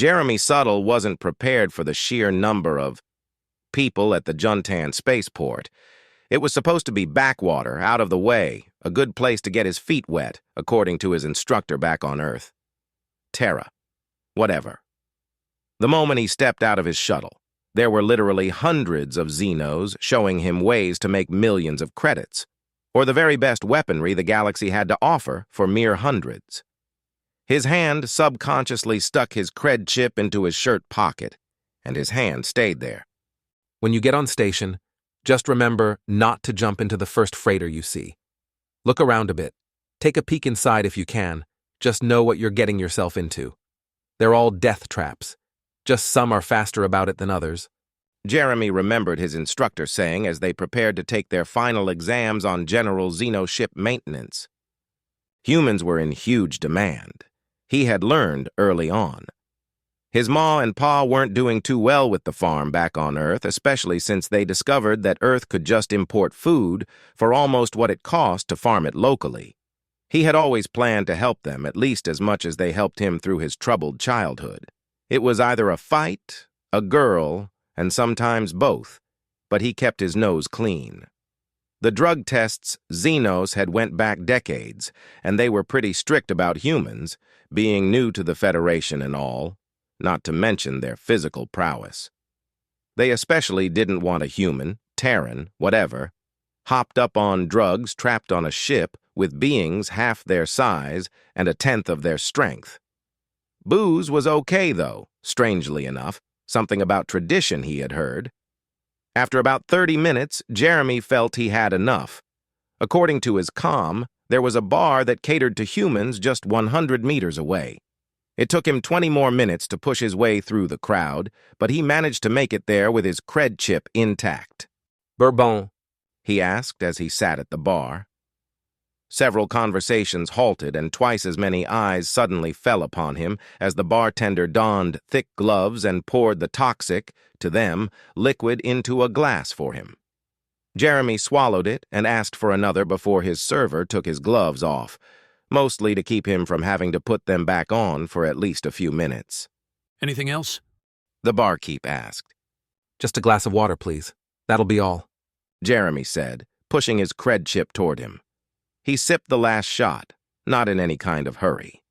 Jeremy Suttles wasn't prepared for the sheer number of people at the Juntan spaceport. It was supposed to be backwater, out of the way, a good place to get his feet wet, according to his instructor back on Earth. Terra. Whatever. The moment he stepped out of his shuttle, there were literally hundreds of Xenos showing him ways to make millions of credits, or the very best weaponry the galaxy had to offer for mere hundreds. His hand subconsciously stuck his cred chip into his shirt pocket, and his hand stayed there. When you get on station, just remember not to jump into the first freighter you see. Look around a bit. Take a peek inside if you can. Just know what you're getting yourself into. They're all death traps. Just some are faster about it than others. Jeremy remembered his instructor saying as they prepared to take their final exams on general Xeno ship maintenance. Humans were in huge demand. He had learned early on. His ma and pa weren't doing too well with the farm back on Earth, especially since they discovered that Earth could just import food for almost what it cost to farm it locally. He had always planned to help them at least as much as they helped him through his troubled childhood. It was either a fight, a girl, and sometimes both, but he kept his nose clean. The drug tests Xenos had went back decades, and they were pretty strict about humans, being new to the Federation and all, not to mention their physical prowess. They especially didn't want a human, Terran, whatever, hopped up on drugs trapped on a ship with beings half their size and a tenth of their strength. Booze was okay, though, strangely enough, something about tradition he had heard. After about 30 minutes, Jeremy felt he had enough. According to his comm, there was a bar that catered to humans just 100 meters away. It took him 20 more minutes to push his way through the crowd, but he managed to make it there with his cred chip intact. Bourbon, he asked as he sat at the bar. Several conversations halted and twice as many eyes suddenly fell upon him as the bartender donned thick gloves and poured the toxic, to them, liquid into a glass for him. Jeremy swallowed it and asked for another before his server took his gloves off, mostly to keep him from having to put them back on for at least a few minutes. Anything else? The barkeep asked. Just a glass of water, please. That'll be all. Jeremy said, pushing his cred chip toward him. He sipped the last shot, not in any kind of hurry.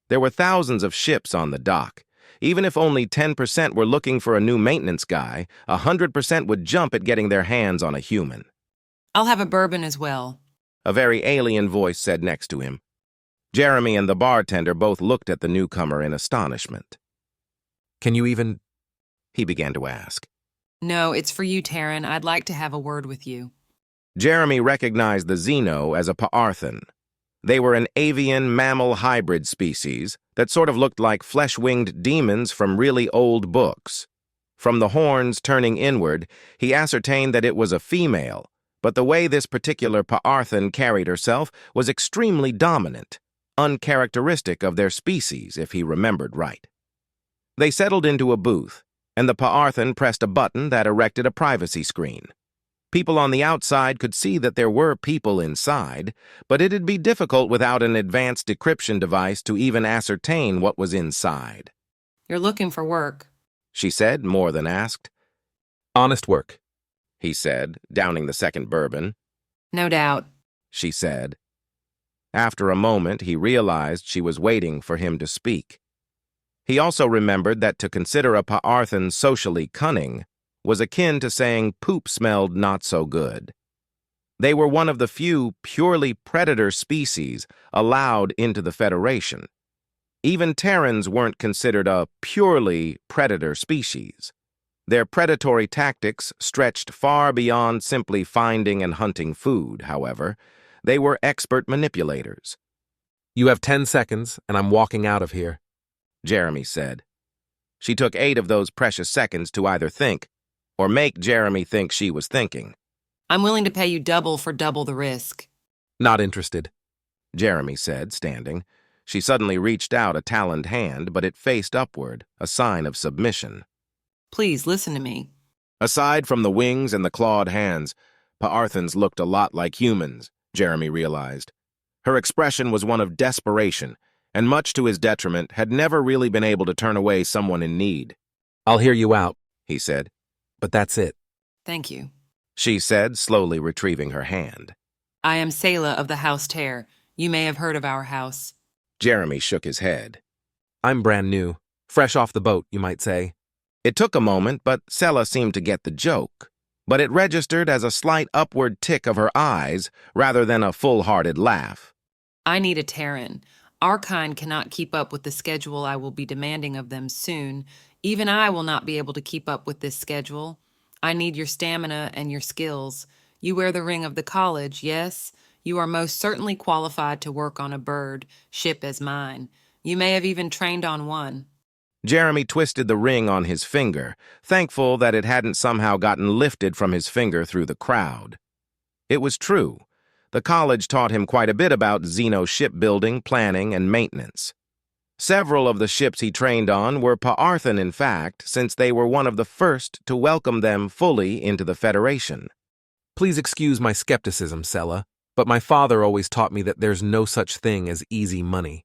There were thousands of ships on the dock. Even if only 10% were looking for a new maintenance guy, 100% would jump at getting their hands on a human. I'll have a bourbon as well, a very alien voice said next to him. Jeremy and the bartender both looked at the newcomer in astonishment. Can you even... he began to ask. No, it's for you, Terran. I'd like to have a word with you. Jeremy recognized the Xeno as a Pa'arthan. They were an avian mammal hybrid species that sort of looked like flesh-winged demons from really old books. From the horns turning inward, he ascertained that it was a female, but the way this particular Pa'arthan carried herself was extremely dominant, uncharacteristic of their species, if he remembered right. They settled into a booth, and the Pa'arthan pressed a button that erected a privacy screen. People on the outside could see that there were people inside, but it'd be difficult without an advanced decryption device to even ascertain what was inside. You're looking for work, she said, more than asked. Honest work, he said, downing the second bourbon. No doubt, she said. After a moment, he realized she was waiting for him to speak. He also remembered that to consider a Pa'arthan socially cunning was akin to saying poop smelled not so good. They were one of the few purely predator species allowed into the Federation. Even Terrans weren't considered a purely predator species. Their predatory tactics stretched far beyond simply finding and hunting food, however. They were expert manipulators. You have 10 seconds, and I'm walking out of here, Jeremy said. She took 8 of those precious seconds to either think, or make Jeremy think she was thinking. I'm willing to pay you double for double the risk. Not interested, Jeremy said, standing. She suddenly reached out a taloned hand, but it faced upward, a sign of submission. Please, listen to me. Aside from the wings and the clawed hands, Pa'arthans looked a lot like humans, Jeremy realized. Her expression was one of desperation, and much to his detriment, had never really been able to turn away someone in need. I'll hear you out, He said. but that's it. Thank you. She said, slowly retrieving her hand. I am Selah of the House Tear. You may have heard of our house. Jeremy shook his head. I'm brand new. Fresh off the boat, you might say. It took a moment, but Selah seemed to get the joke. But it registered as a slight upward tick of her eyes rather than a full-hearted laugh. I need a Terran. Our kind cannot keep up with the schedule I will be demanding of them soon. Even I will not be able to keep up with this schedule. I need your stamina and your skills. You wear the ring of the college, yes? You are most certainly qualified to work on a bird, ship as mine. You may have even trained on one. Jeremy twisted the ring on his finger, thankful that it hadn't somehow gotten lifted from his finger through the crowd. It was true. The college taught him quite a bit about Xeno shipbuilding, planning, and maintenance. Several of the ships he trained on were Pa'arthan, in fact, since they were one of the first to welcome them fully into the Federation. Please excuse my skepticism, Selah, but my father always taught me that there's no such thing as easy money.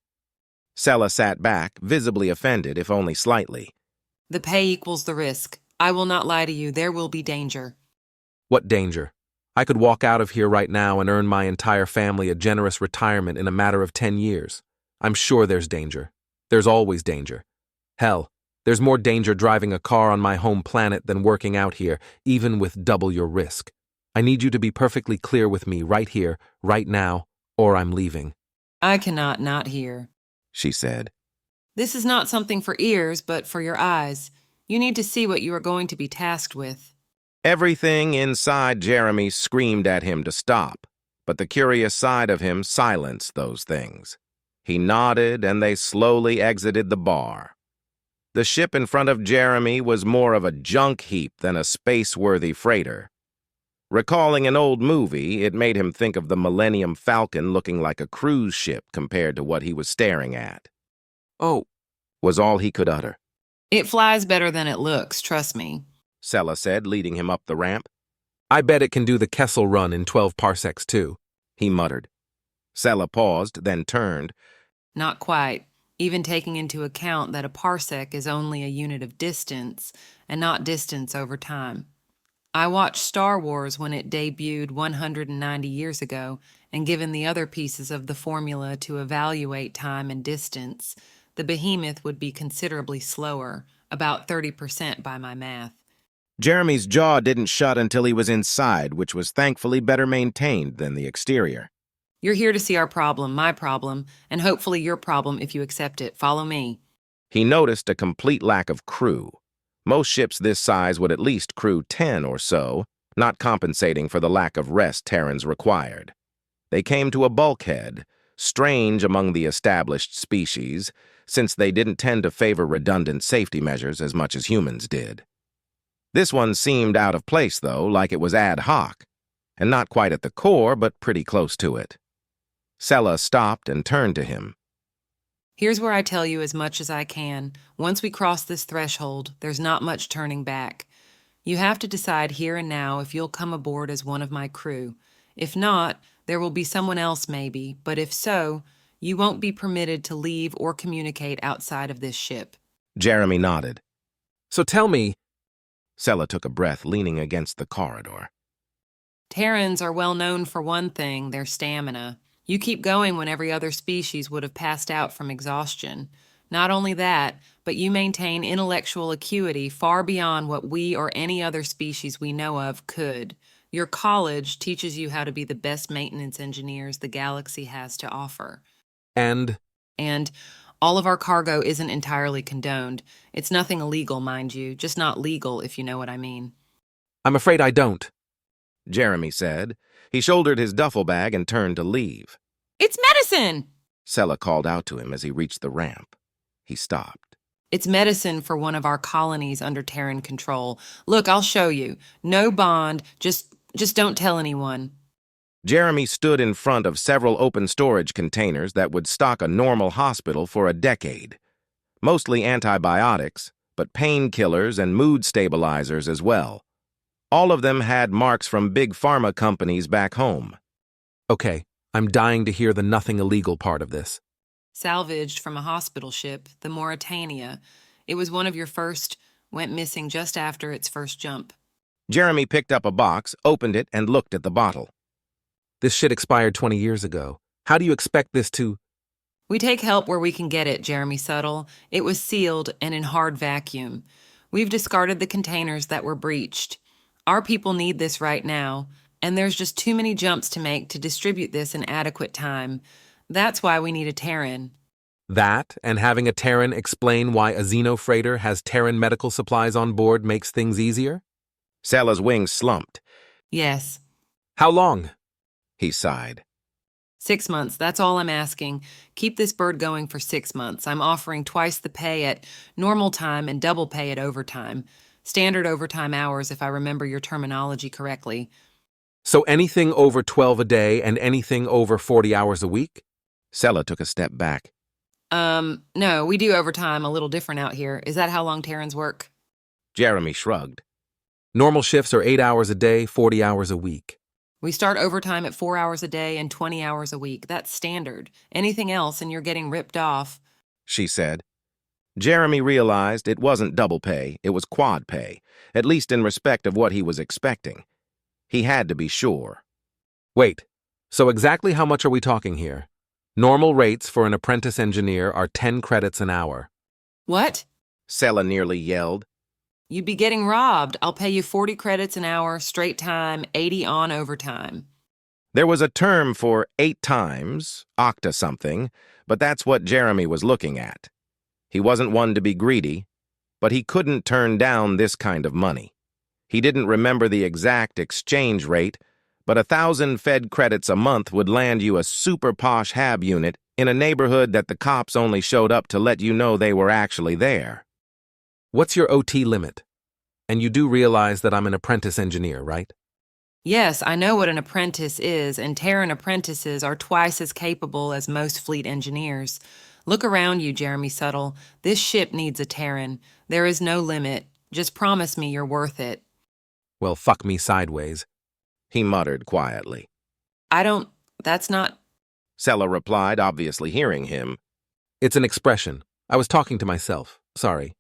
Selah sat back, visibly offended, if only slightly. The pay equals the risk. I will not lie to you, there will be danger. What danger? I could walk out of here right now and earn my entire family a generous retirement in a matter of 10 years. I'm sure there's danger. There's always danger. Hell, there's more danger driving a car on my home planet than working out here, even with double your risk. I need you to be perfectly clear with me right here, right now, or I'm leaving. I cannot not hear. She said. This is not something for ears, but for your eyes. You need to see what you are going to be tasked with. Everything inside Jeremy screamed at him to stop, but the curious side of him silenced those things. He nodded, and they slowly exited the bar. The ship in front of Jeremy was more of a junk heap than a space-worthy freighter. Recalling an old movie, it made him think of the Millennium Falcon looking like a cruise ship compared to what he was staring at. Oh, Was all he could utter. It flies better than it looks, trust me. Selah said, leading him up the ramp. I bet it can do the Kessel run in 12 parsecs, too. He muttered. Selah paused, then turned. Not quite, even taking into account that a parsec is only a unit of distance, and not distance over time. I watched Star Wars when it debuted 190 years ago, and given the other pieces of the formula to evaluate time and distance, the behemoth would be considerably slower, about 30% by my math. Jeremy's jaw didn't shut until he was inside, which was thankfully better maintained than the exterior. You're here to see our problem, my problem, and hopefully your problem if you accept it. Follow me. He noticed a complete lack of crew. Most ships this size would at least crew 10 or so, not compensating for the lack of rest Terrans required. They came to a bulkhead, strange among the established species, since they didn't tend to favor redundant safety measures as much as humans did. This one seemed out of place, though, like it was ad hoc, and not quite at the core, but pretty close to it. Selah stopped and turned to him. Here's where I tell you as much as I can. Once we cross this threshold, there's not much turning back. You have to decide here and now if you'll come aboard as one of my crew. If not, there will be someone else maybe, but if so, you won't be permitted to leave or communicate outside of this ship. Jeremy nodded. So tell me, Selah took a breath, leaning against the corridor. Terrans are well known for one thing, their stamina. You keep going when every other species would have passed out from exhaustion. Not only that, but you maintain intellectual acuity far beyond what we or any other species we know of could. Your college teaches you how to be the best maintenance engineers the galaxy has to offer. and And all of our cargo isn't entirely condoned. It's nothing illegal, mind you, just not legal, if you know what I mean. I'm afraid I don't. Jeremy said. He shouldered his duffel bag and turned to leave. It's medicine! Selah called out to him as he reached the ramp. He stopped. It's medicine for one of our colonies under Terran control. Look, I'll show you. No bond, just don't tell anyone. Jeremy stood in front of several open storage containers that would stock a normal hospital for a decade. Mostly antibiotics, but painkillers and mood stabilizers as well. All of them had marks from big pharma companies back home. Okay, I'm dying to hear the nothing illegal part of this. Salvaged from a hospital ship, the Mauritania. It was one of your first, went missing just after its first jump. Jeremy picked up a box, opened it, and looked at the bottle. This shit expired 20 years ago. How do you expect this to... We take help where we can get it, Jeremy Subtle. It was sealed and in hard vacuum. We've discarded the containers that were breached. Our people need this right now, and there's just too many jumps to make to distribute this in adequate time. That's why we need a Terran. That, and having a Terran explain why a Xeno freighter has Terran medical supplies on board makes things easier? Sella's wings slumped. Yes. How long? He sighed. 6 months, that's all I'm asking. Keep this bird going for 6 months. I'm offering twice the pay at normal time and double pay at overtime. Standard overtime hours, if I remember your terminology correctly. So anything over 12 a day and anything over 40 hours a week? Sella took a step back. No, we do overtime a little different out here. Is that how long Terrans work? Jeremy shrugged. Normal shifts are 8 hours a day, 40 hours a week. We start overtime at 4 hours a day and 20 hours a week. That's standard. Anything else and you're getting ripped off, She said. Jeremy realized it wasn't double pay, it was quad pay, at least in respect of what he was expecting. He had to be sure. Wait, so exactly how much are we talking here? Normal rates for an apprentice engineer are 10 credits an hour. What? Sella nearly yelled. You'd be getting robbed. I'll pay you 40 credits an hour, straight time, 80 on overtime. There was a term for 8 times, octa something, but that's what Jeremy was looking at. He wasn't one to be greedy, but he couldn't turn down this kind of money. He didn't remember the exact exchange rate, but 1,000 Fed credits a month would land you a super posh HAB unit in a neighborhood that the cops only showed up to let you know they were actually there. What's your OT limit? And you do realize that I'm an apprentice engineer, right? Yes, I know what an apprentice is, and Terran apprentices are twice as capable as most fleet engineers. Look around you, Jeremy Subtle. This ship needs a Terran. There is no limit. Just promise me you're worth it. Well, fuck me sideways. He muttered quietly. That's not... Sella replied, obviously hearing him. It's an expression. I was talking to myself. Sorry.